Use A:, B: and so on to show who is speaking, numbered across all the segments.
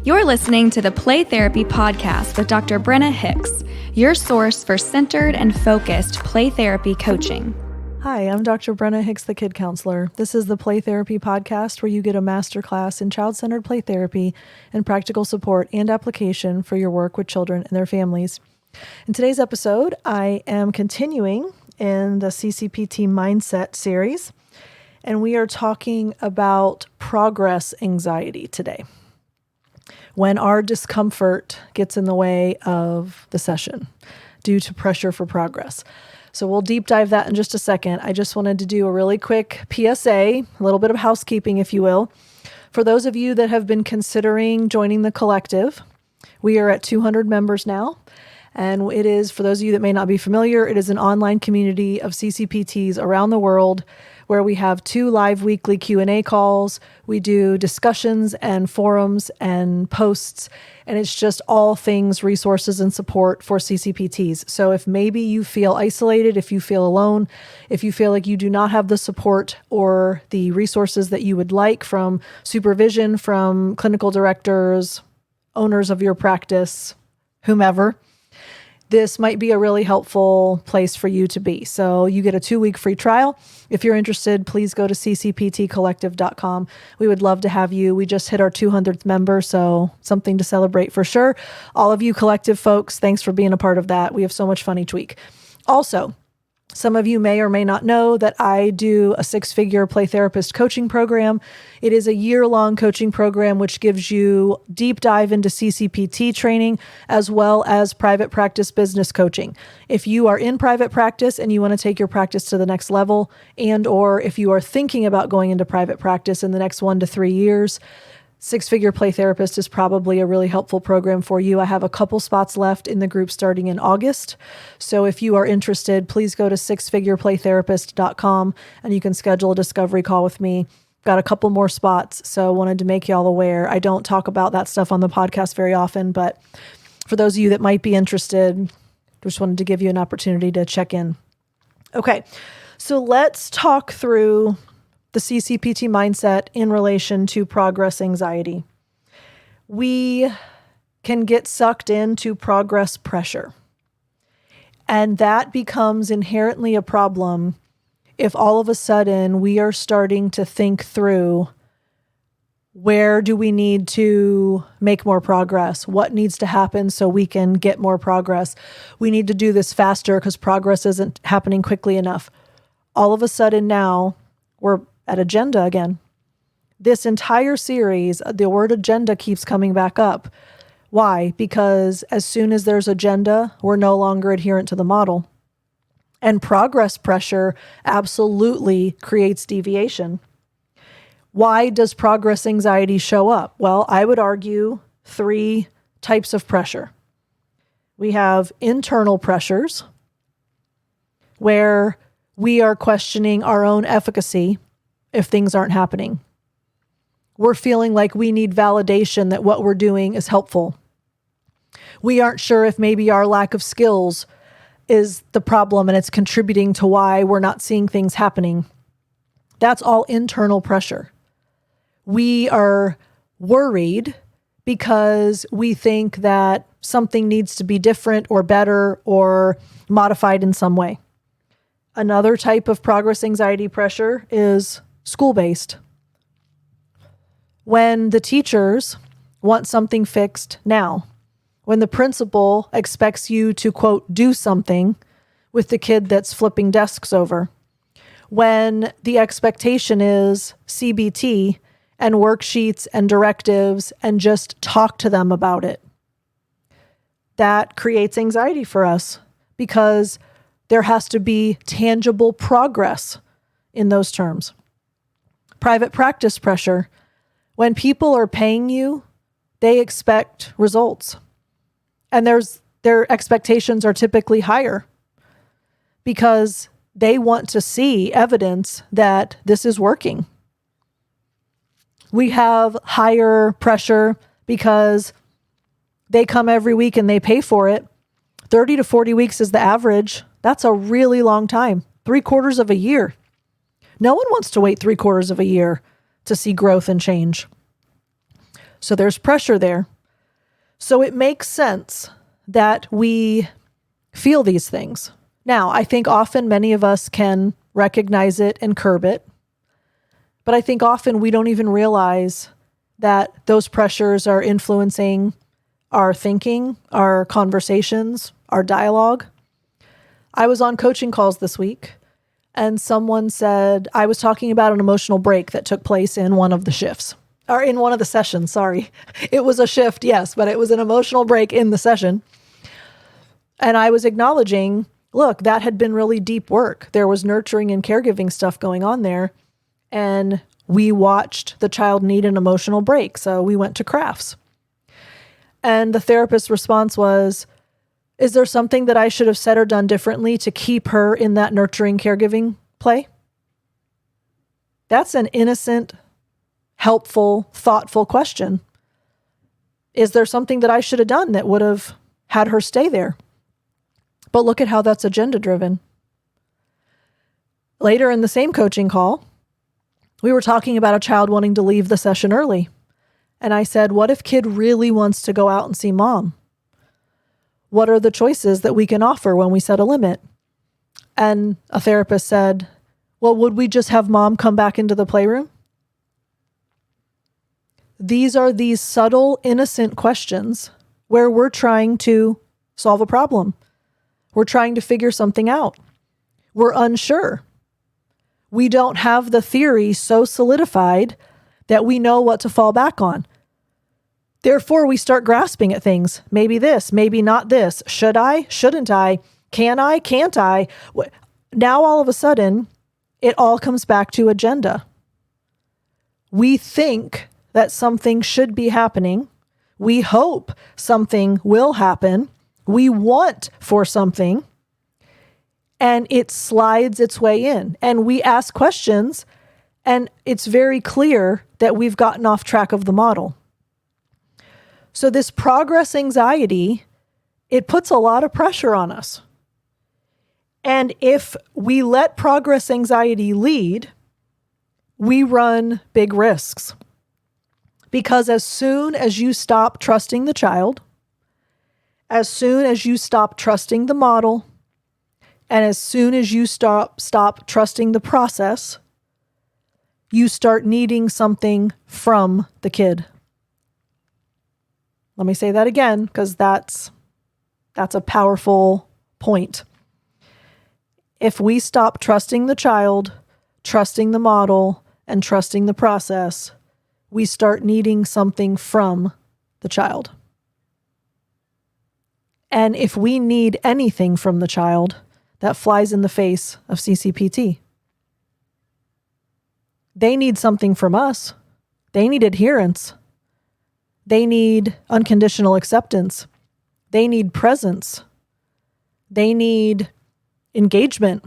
A: You're listening to the Play Therapy Podcast with Dr. Brenna Hicks, your source for centered and focused play therapy coaching.
B: Hi, I'm Dr. Brenna Hicks, the Kid Counselor. This is the Play Therapy Podcast where you get a masterclass in child-centered play therapy and practical support and application for your work with children and their families. In today's episode, I am continuing in the CCPT Mindset series, and we are talking about progress anxiety today. When our discomfort gets in the way of the session due to pressure for progress. So we'll deep dive that in just a second. I just wanted to do a really quick PSA, a little bit of housekeeping, if you will. For those of you that have been considering joining the collective, we are at 200 members now. And it is, for those of you that may not be familiar, it is an online community of CCPTs around the world where we have 2 live weekly Q&A calls. We do discussions and forums and posts, and it's just all things resources and support for CCPTs. So if maybe you feel isolated, if you feel alone, if you feel like you do not have the support or the resources that you would like from supervision, from clinical directors, owners of your practice, whomever, this might be a really helpful place for you to be. So you get a 2-week free trial. If you're interested, please go to ccptcollective.com. We would love to have you. We just hit our 200th member, so something to celebrate for sure. All of you collective folks, thanks for being a part of that. We have so much fun each week. Also, some of you may or may not know that I do a 6-figure play therapist coaching program. It is a year-long coaching program which gives you deep dive into CCPT training as well as private practice business coaching. If you are in private practice and you want to take your practice to the next level, and or if you are thinking about going into private practice in the next 1 to 3 years, 6-figure play therapist is probably a really helpful program for you. I have a couple spots left in the group starting in August. So if you are interested, please go to 6figureplaytherapist.com and you can schedule a discovery call with me. Got a couple more spots, so wanted to make y'all aware. I don't talk about that stuff on the podcast very often, but for those of you that might be interested, just wanted to give you an opportunity to check in. Okay, so let's talk through the CCPT mindset in relation to progress anxiety. We can get sucked into progress pressure, and that becomes inherently a problem if all of a sudden we are starting to think through, where do we need to make more progress? What needs to happen so we can get more progress? We need to do this faster because progress isn't happening quickly enough. All of a sudden now we're at agenda again. This entire series, the word agenda keeps coming back up. Why? Because as soon as there's agenda, we're no longer adherent to the model. And progress pressure absolutely creates deviation. Why does progress anxiety show up? Well, I would argue 3 types of pressure. We have internal pressures, where we are questioning our own efficacy if things aren't happening. We're feeling like we need validation that what we're doing is helpful. We aren't sure if maybe our lack of skills is the problem and it's contributing to why we're not seeing things happening. That's all internal pressure. We are worried because we think that something needs to be different or better or modified in some way. Another type of progress anxiety pressure is school-based. When the teachers want something fixed now, when the principal expects you to, quote, do something with the kid that's flipping desks over, when the expectation is CBT and worksheets and directives and just talk to them about it, that creates anxiety for us because there has to be tangible progress in those terms. Private practice pressure. When people are paying you, they expect results. And their expectations are typically higher because they want to see evidence that this is working. We have higher pressure because they come every week and they pay for it. 30 to 40 weeks is the average. That's a really long time. 3/4 of a year. No one wants to wait 3/4 of a year to see growth and change. So there's pressure there. So it makes sense that we feel these things. Now, I think often many of us can recognize it and curb it, but I think often we don't even realize that those pressures are influencing our thinking, our conversations, our dialogue. I was on coaching calls this week, and someone said, I was talking about an emotional break that took place in one of the shifts, or in one of the sessions, sorry. It was a shift, yes, but it was an emotional break in the session. And I was acknowledging, look, that had been really deep work. There was nurturing and caregiving stuff going on there. And we watched the child need an emotional break. So we went to crafts. And the therapist's response was, is there something that I should have said or done differently to keep her in that nurturing caregiving play? That's an innocent, helpful, thoughtful question. Is there something that I should have done that would have had her stay there? But look at how that's agenda driven. Later in the same coaching call, we were talking about a child wanting to leave the session early. And I said, what if kid really wants to go out and see mom? What are the choices that we can offer when we set a limit? And a therapist said, well, would we just have mom come back into the playroom? These are these subtle, innocent questions where we're trying to solve a problem. We're trying to figure something out. We're unsure. We don't have the theory so solidified that we know what to fall back on. Therefore, we start grasping at things. Maybe this, maybe not this. Should I? Shouldn't I? Can I? Can't I? Now, all of a sudden, it all comes back to agenda. We think that something should be happening. We hope something will happen. We want for something, and it slides its way in. And we ask questions, and it's very clear that we've gotten off track of the model. So this progress anxiety, it puts a lot of pressure on us. And if we let progress anxiety lead, we run big risks. Because as soon as you stop trusting the child, as soon as you stop trusting the model, and as soon as you stop trusting the process, you start needing something from the kid. Let me say that again, because that's a powerful point. If we stop trusting the child, trusting the model, and trusting the process, we start needing something from the child. And if we need anything from the child, that flies in the face of CCPT. They need something from us. They need adherence. They need unconditional acceptance. They need presence. They need engagement.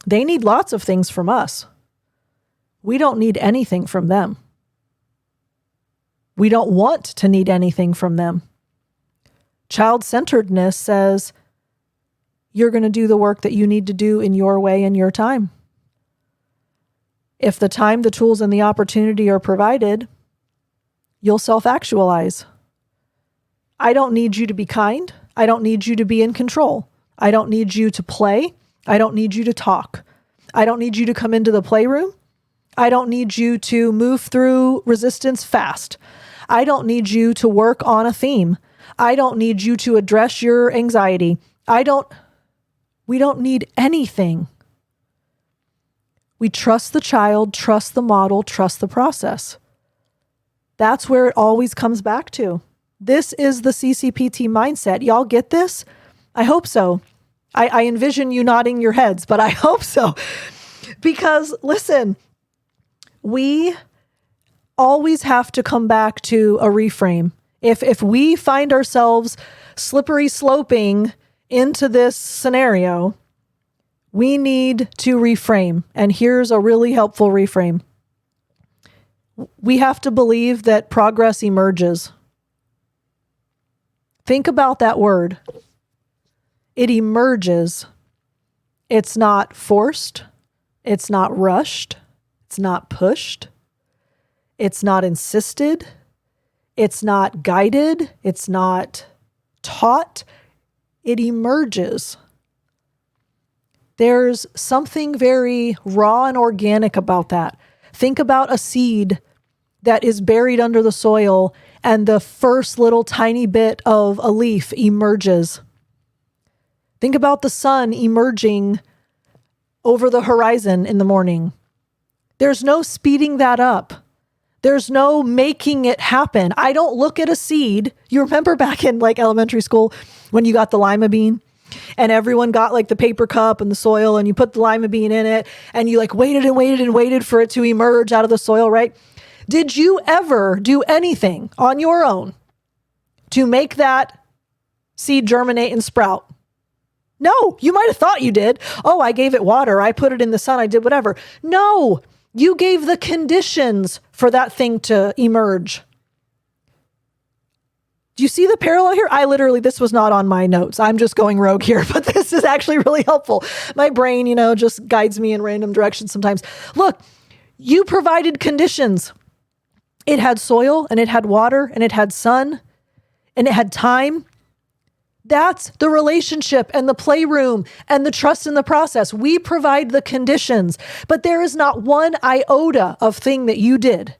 B: They need lots of things from us. We don't need anything from them. We don't want to need anything from them. Child-centeredness says, you're going to do the work that you need to do in your way and your time. If the time, the tools, and the opportunity are provided, you'll self-actualize. I don't need you to be kind. I don't need you to be in control. I don't need you to play. I don't need you to talk. I don't need you to come into the playroom. I don't need you to move through resistance fast. I don't need you to work on a theme. I don't need you to address your anxiety. We don't need anything. We trust the child, trust the model, trust the process. That's where it always comes back to. This is the CCPT mindset. Y'all get this? I hope so. I envision you nodding your heads, but I hope so. Because listen, we always have to come back to a reframe. If we find ourselves slippery sloping into this scenario, we need to reframe. And here's a really helpful reframe. We have to believe that progress emerges. Think about that word. It emerges. It's not forced. It's not rushed. It's not pushed. It's not insisted. It's not guided. It's not taught. It emerges. There's something very raw and organic about that. Think about a seed that is buried under the soil and the first little tiny bit of a leaf emerges. Think about the sun emerging over the horizon in the morning. There's no speeding that up. There's no making it happen. I don't look at a seed. You remember back in like elementary school when you got the lima bean and everyone got like the paper cup and the soil and you put the lima bean in it and you like waited and waited and waited for it to emerge out of the soil, right? Did you ever do anything on your own to make that seed germinate and sprout? No, you might have thought you did. Oh, I gave it water. I put it in the sun. I did whatever. No, you gave the conditions for that thing to emerge. Do you see the parallel here? This was not on my notes. I'm just going rogue here, but this is actually really helpful. My brain, just guides me in random directions sometimes. Look, you provided conditions. It had soil and it had water and it had sun and it had time. That's the relationship and the playroom and the trust in the process. We provide the conditions, but there is not one iota of thing that you did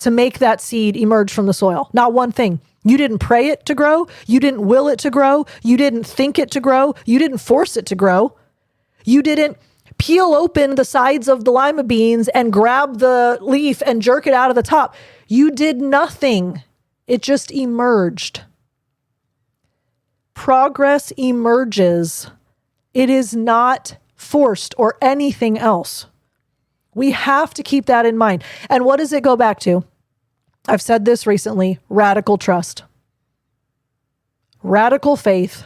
B: to make that seed emerge from the soil. Not one thing. You didn't pray it to grow. You didn't will it to grow. You didn't think it to grow. You didn't force it to grow. You didn't peel open the sides of the lima beans and grab the leaf and jerk it out of the top. You did nothing. It just emerged. Progress emerges. It is not forced or anything else. We have to keep that in mind. And what does it go back to? I've said this recently, radical trust, radical faith,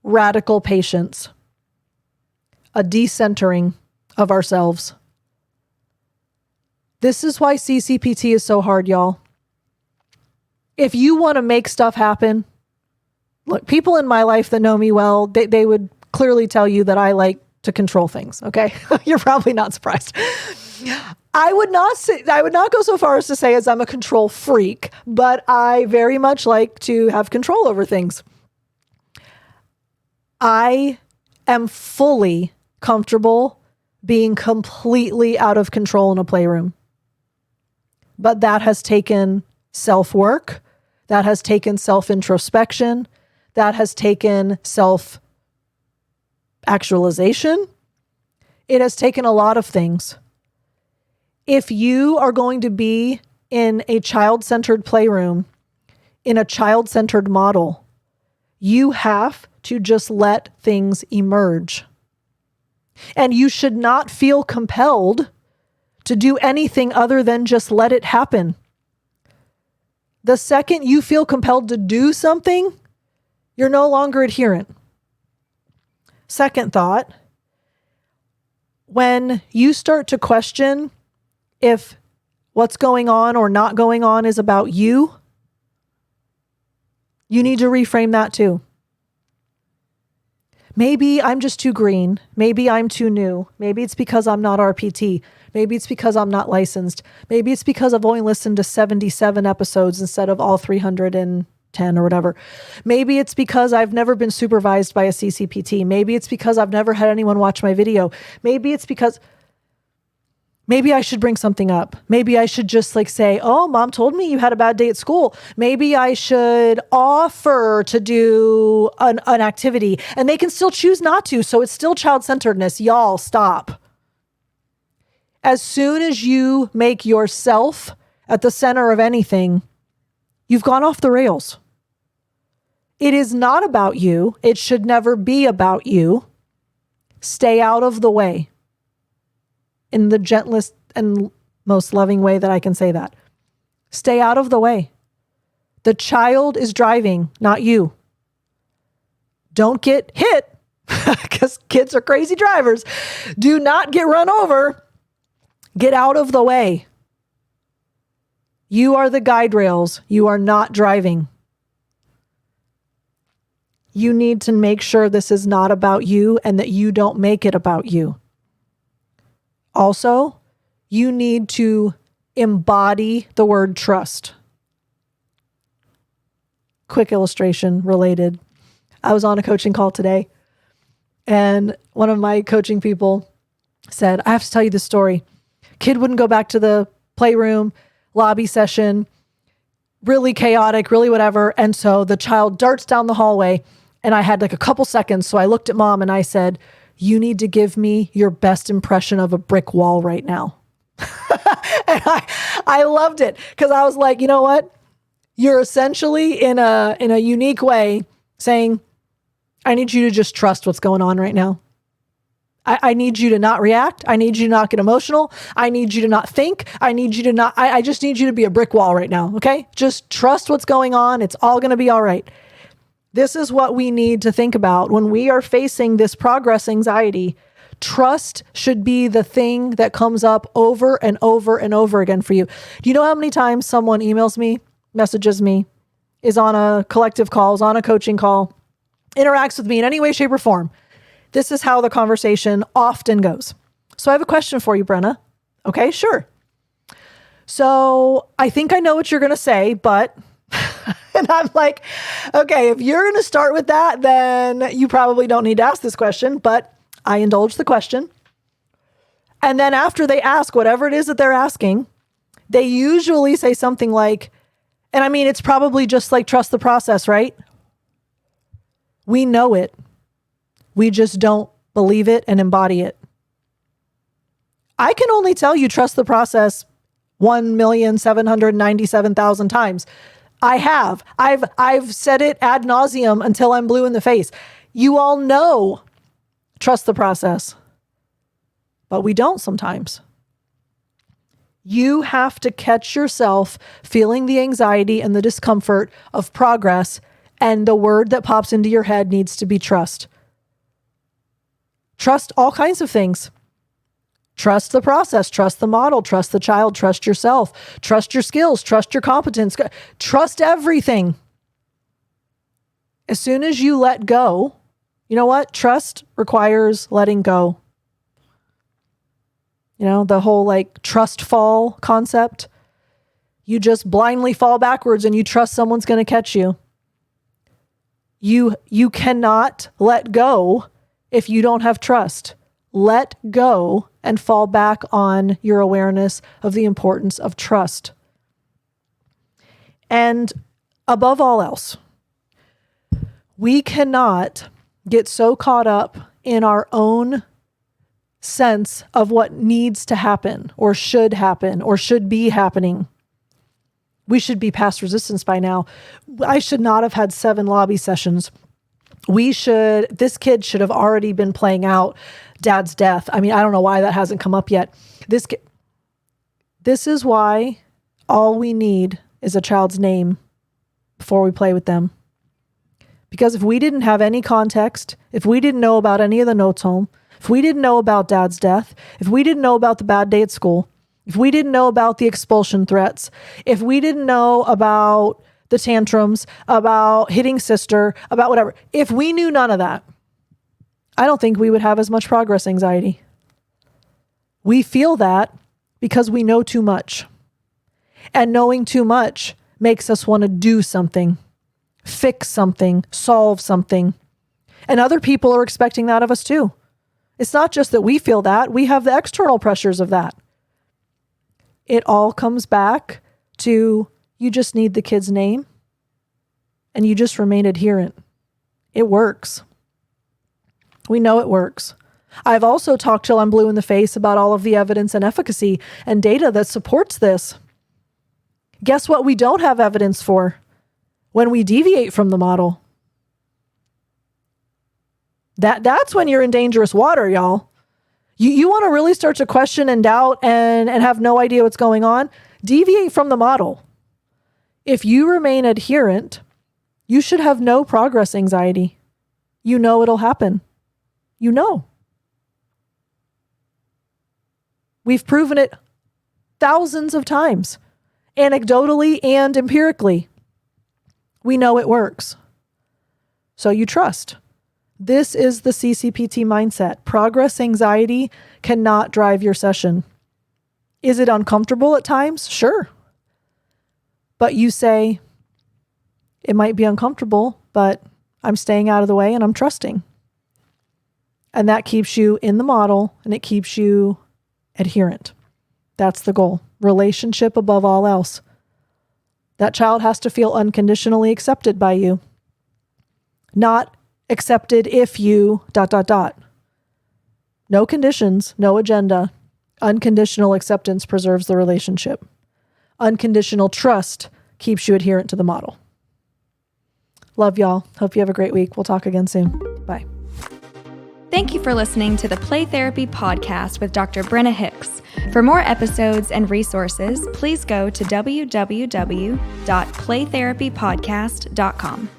B: radical patience, a decentering of ourselves. This is why CCPT is so hard, y'all. If you want to make stuff happen, look, people in my life that know me well, they would clearly tell you that I like to control things, okay? You're probably not surprised. I would not go so far as to say as I'm a control freak, but I very much like to have control over things. I am fully comfortable being completely out of control in a playroom. But that has taken self-work, that has taken self-introspection, that has taken self-actualization. It has taken a lot of things. If you are going to be in a child-centered playroom, in a child-centered model, you have to just let things emerge. And you should not feel compelled to do anything other than just let it happen. The second you feel compelled to do something, you're no longer adherent. Second thought, when you start to question if what's going on or not going on is about you, you need to reframe that too. Maybe I'm just too green. Maybe I'm too new. Maybe it's because I'm not RPT. Maybe it's because I'm not licensed. Maybe it's because I've only listened to 77 episodes instead of all 310 or whatever. Maybe it's because I've never been supervised by a CCPT. Maybe it's because I've never had anyone watch my video. Maybe it's because maybe I should bring something up. Maybe I should just say, oh, mom told me you had a bad day at school. Maybe I should offer to do an activity and they can still choose not to. So it's still child-centeredness. Y'all, stop. As soon as you make yourself at the center of anything, you've gone off the rails. It is not about you. It should never be about you. Stay out of the way. In the gentlest and most loving way that I can say that. Stay out of the way. The child is driving, not you. Don't get hit, because kids are crazy drivers. Do not get run over. Get out of the way. You are the guide rails. You are not driving. You need to make sure this is not about you and that you don't make it about you. Also, you need to embody the word trust. quick illustration related. I was on a coaching call today, and one of my coaching people said, I have to tell you this story. Kid wouldn't go back to the playroom, lobby session, really chaotic, really whatever. And so the child darts down the hallway, and I had like a couple seconds. So I looked at mom and I said, you need to give me your best impression of a brick wall right now. And I loved it because I was like, you know what? You're essentially in a unique way saying, I need you to just trust what's going on right now. I need you to not react. I need you to not get emotional. I need you to not think. I need you to not, I just need you to be a brick wall right now. Okay. Just trust what's going on. It's all going to be all right. This is what we need to think about when we are facing this progress anxiety. Trust should be the thing that comes up over and over and over again for you. Do you know how many times someone emails me, messages me, is on a collective call, is on a coaching call, interacts with me in any way, shape, or form? This is how the conversation often goes. So I have a question for you, Brenna. Okay, sure. So I think I know what you're going to say, but, and I'm like, okay, if you're going to start with that, then you probably don't need to ask this question, but I indulge the question. And then after they ask whatever it is that they're asking, they usually say something like, and I mean, it's probably just like, trust the process, right? We know it. We just don't believe it and embody it. I can only tell you trust the process 1,797,000 times. I have. I've said it ad nauseum until I'm blue in the face. You all know trust the process, but we don't sometimes. You have to catch yourself feeling the anxiety and the discomfort of progress, and the word that pops into your head needs to be trust. Trust all kinds of things. Trust the process, trust the model, trust the child, trust yourself, trust your skills, trust your competence, trust everything. As soon as you let go, you know what? Trust requires letting go. You know, the whole like trust fall concept. You just blindly fall backwards and you trust someone's going to catch you. You cannot let go if you don't have trust. Let go and fall back on your awareness of the importance of trust. And above all else, we cannot get so caught up in our own sense of what needs to happen or should be happening. We should be past resistance by now. I should not have had 7 lobby sessions. This kid should have already been playing out dad's death. I mean, I don't know why that hasn't come up yet. This is why all we need is a child's name before we play with them. Because if we didn't have any context, if we didn't know about any of the notes home, if we didn't know about dad's death, if we didn't know about the bad day at school, if we didn't know about the expulsion threats, if we didn't know about the tantrums, about hitting sister, about whatever, if we knew none of that, I don't think we would have as much progress anxiety. We feel that because we know too much. And knowing too much makes us want to do something, fix something, solve something. And other people are expecting that of us too. It's not just that we feel that, we have the external pressures of that. It all comes back to you just need the kid's name and you just remain adherent. It works. We know it works. I've also talked till I'm blue in the face about all of the evidence and efficacy and data that supports this. Guess what we don't have evidence for? When we deviate from the model. That's when you're in dangerous water, y'all. You want to really start to question and doubt and have no idea what's going on? Deviate from the model. If you remain adherent, you should have no progress anxiety. You know it'll happen. You know. We've proven it thousands of times, anecdotally and empirically. We know it works. So you trust. This is the CCPT mindset. Progress anxiety cannot drive your session. Is it uncomfortable at times? Sure. But you say, It might be uncomfortable, but I'm staying out of the way and I'm trusting. And that keeps you in the model and it keeps you adherent. That's the goal. Relationship above all else. That child has to feel unconditionally accepted by you. Not accepted if you ... No conditions, no agenda. Unconditional acceptance preserves the relationship. Unconditional trust keeps you adherent to the model. Love y'all. Hope you have a great week. We'll talk again soon. Bye.
A: Thank you for listening to the Play Therapy Podcast with Dr. Brenna Hicks. For more episodes and resources, please go to www.playtherapypodcast.com.